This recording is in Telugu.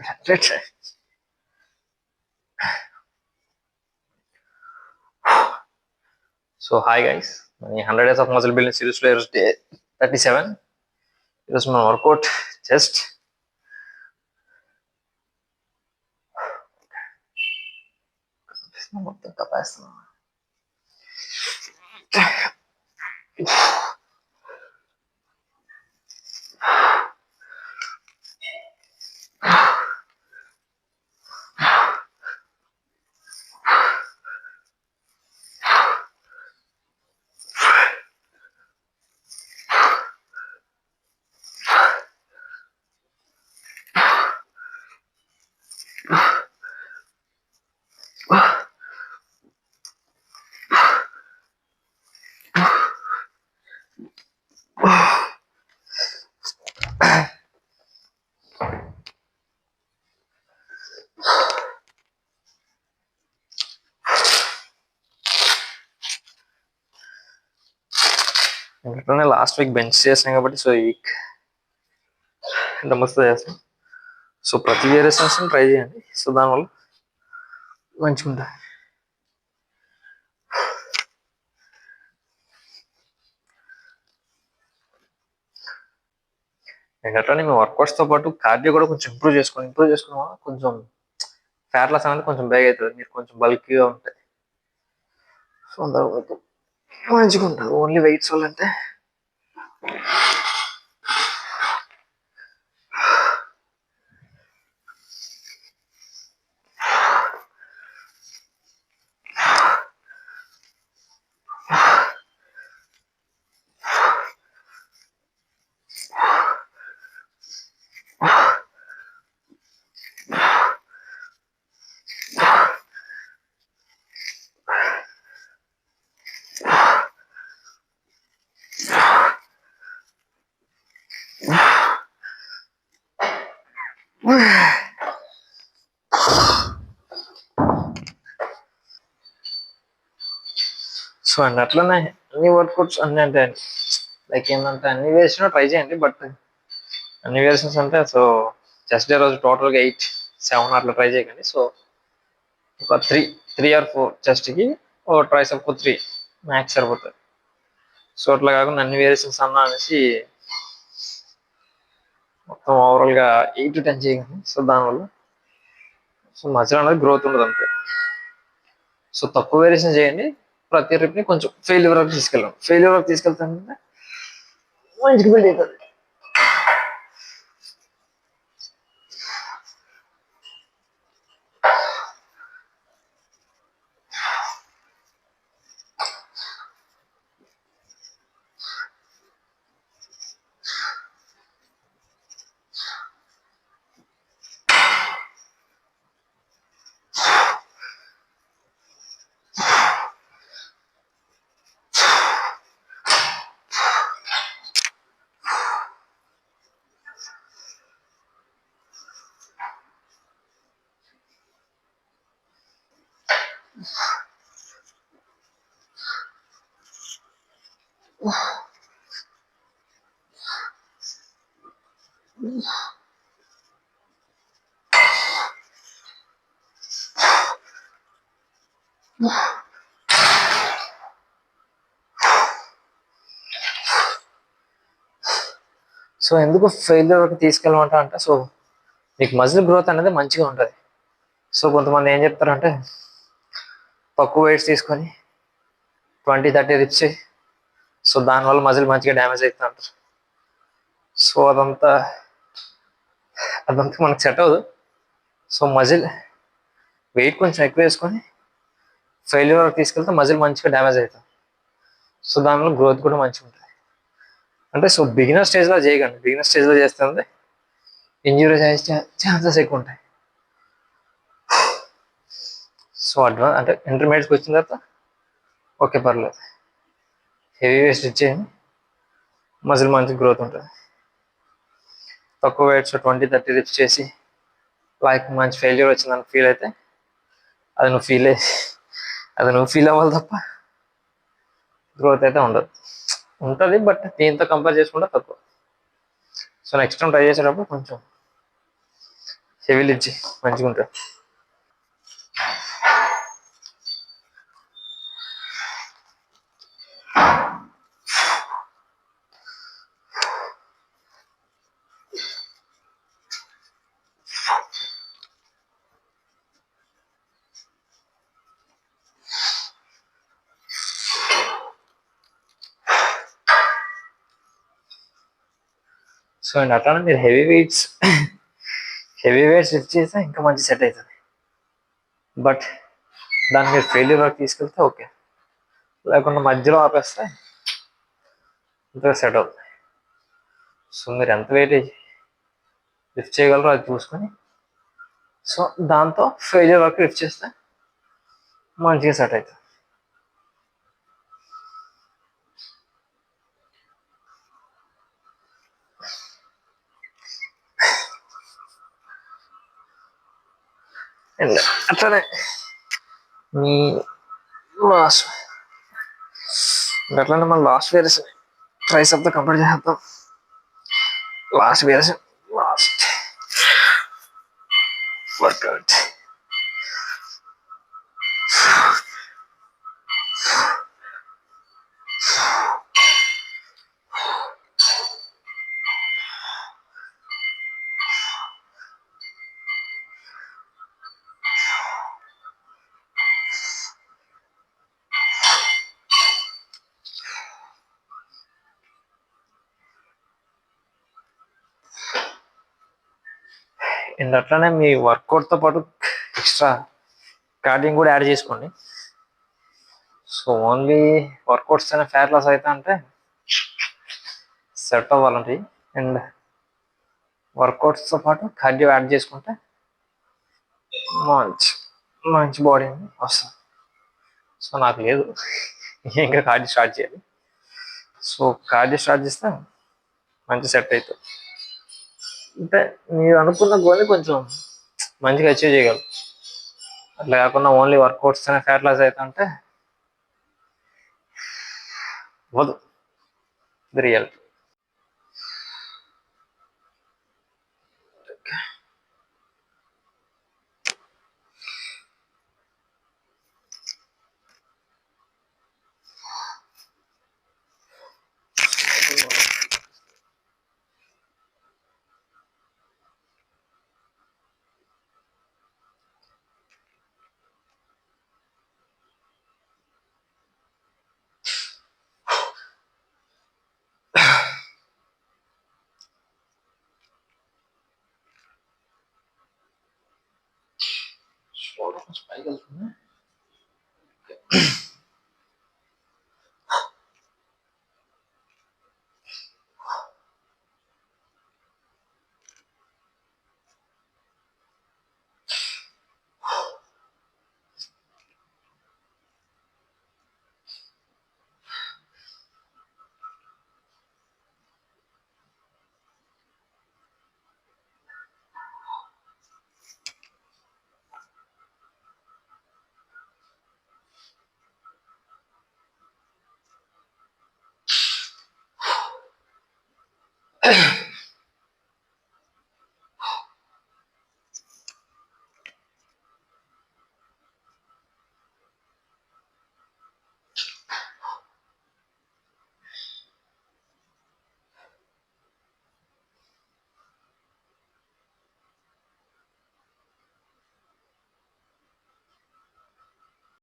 100. So hi guys, 100 days of muscle building series లో ఈరోజు డే 37. ఈరోజు మన వర్కౌట్ చెస్ట్. మొత్తం కప్పేస్తున్నాం. ఇట్లనే లాస్ట్ వీక్ బెంచ్ చేసాం కాబట్టి సో ఈ వీక్ డమ్మస్తో చేస్తాం. సో ప్రతి వేరియేషన్స్ ట్రై చేయండి. సో దానివల్ల మంచిగా ఉంటుంది. అట్లనే మీ వర్కౌట్స్తో పాటు కార్డియో కూడా కొంచెం ఇంప్రూవ్ చేసుకున్నాం కొంచెం ఫ్యాట్ లాస్ అనేది కొంచెం బేగ్ అవుతుంది. మీరు కొంచెం బల్కీగా ఉంటాయి. సో దానికి మంచిగా ఉంటుంది. ఓన్లీ వెయిట్స్ వల్ల అంటే సో అండ్ అట్లనే అన్ని వర్కౌట్స్ అన్ని అంటే లైక్ ఏంటంటే అన్ని వేసినా ట్రై చేయండి. బట్ అన్ని వేరియేషన్స్ అంటే సో చెస్ట్ డే రోజు టోటల్గా 8-7 అట్లా ట్రై చేయకండి. సో ఒక 3 or 4 చెస్ట్కి ఓ ట్రైసెప్కు 3 మ్యాక్స్ సరిపోతుంది. సో అట్లా కాకుండా అన్ని వేరియేషన్స్ అన్నా అనేసి మొత్తం ఓవరాల్గా 8-10 చేయకండి. సో దానివల్ల సో మజిల్ అనేది గ్రోత్ ఉండదు అంతే. సో తక్కువ వేరియేషన్ చేయండి. ప్రతి రిప్ని కొంచెం ఫెయిల్యూర్ వరకు తీసుకెళ్ళండి. ఫెయిల్యూర్ వరకు తీసుకెళ్తానంటే మంచిగా బిల్డ్ అవుతుంది. సో ఎందుకు ఫెయిల్యూర్ వరకు తీసుకెళ్ళమంటా అంటే సో మీకు మజిల్ గ్రోత్ అనేది మంచిగా ఉంటుంది. సో కొంతమంది ఏం చెప్తారంటే తక్కువ వెయిట్స్ తీసుకొని 20-30 రిప్స్ సో దానివల్ల మజిల్ మంచిగా డ్యామేజ్ అవుతుంది అంటారు. సో అదంతా మనకు సెట్ అవ్వదు. సో మజిల్ వెయిట్ కొంచెం ఎక్కువ వేసుకొని ఫెయిల్యూర్ వరకు తీసుకెళ్తే మజిల్ మంచిగా డ్యామేజ్ అవుతుంది. సో దానివల్ల గ్రోత్ కూడా మంచిగా ఉంటుంది. అంటే సో బిగినర్ స్టేజ్లో చేయకండి. బిగినర్ స్టేజ్లో చేస్తే ఇంజురీ అయ్యే ఛాన్సెస్ ఎక్కువ ఉంటాయి. సో అంటే ఇంటర్మీడియట్కి వచ్చిన తర్వాత ఓకే పర్లేదు, హెవీ వెయిట్స్ ఇచ్చేయండి, మజిల్ మంచి గ్రోత్ ఉంటుంది. తక్కువ వెయిట్స్ 20-30 రిప్స్ చేసి లైక్ మంచి ఫెయిల్యూర్ వచ్చిందని ఫీల్ అయితే అది నువ్వు ఫీల్ అవ్వాలి తప్ప గ్రోత్ అయితే ఉండదు. ఉంటుంది బట్ దీంతో కంపేర్ చేసుకుంటే తక్కువ. సో నెక్స్ట్ టైం ట్రై చేసేటప్పుడు కొంచెం హెవీ లిచ్చి మంచిగా ఉంటుంది. సో అండ్ అట్లానే మీరు హెవీ వెయిట్స్ లిఫ్ట్ చేస్తే ఇంకా మంచి సెట్ అవుతుంది. బట్ దాన్ని మీరు ఫెయిల్యూర్ వరకు తీసుకెళ్తే ఓకే, లేకుండా మధ్యలో ఆపేస్తే ఇంతగా సెట్ అవుతుంది. సో మీరు ఎంత వెయిట్ లిఫ్ట్ చేయగలరో అది చూసుకొని, సో దాంతో ఫెయిల్యూర్ వరకు లిఫ్ట్ చేస్తే మంచిగా సెట్ అవుతుంది. అండ్ అట్లానే మీ లాస్ట్ అట్లానే మన లాస్ట్ వేరేషన్ ట్రైసెప్తో కంప్లీట్ చేద్దాం. Last variation, last workout. And అట్లానే మీ వర్కౌట్తో పాటు ఎక్స్ట్రా కార్డింగ్ కూడా యాడ్ చేసుకోండి. సో ఓన్లీ వర్కౌట్స్ అయినా ఫ్యాట్ లాస్ అవుతా అంటే సెట్ అవ్వాలంటే, అండ్ వర్కౌట్స్తో పాటు కార్డియో యాడ్ చేసుకుంటే మంచి మంచి బాడీ వస్తుంది. సో నాకు లేదు, ఇంకా కార్డియో స్టార్ట్ చేయాలి. సో కార్డియో స్టార్ట్ చేస్తే మంచి సెట్ అవుతుంది. అంటే మీరు అనుకున్న గోల్ని కొంచెం మంచిగా అచీవ్ చేయగలరు. అట్లా కాకుండా ఓన్లీ వర్కౌట్స్ అయినా ఫ్యాట్ లాస్ అవుతా అంటే వద్దు, ఇది రియల్. పైకి వెళ్తుంది.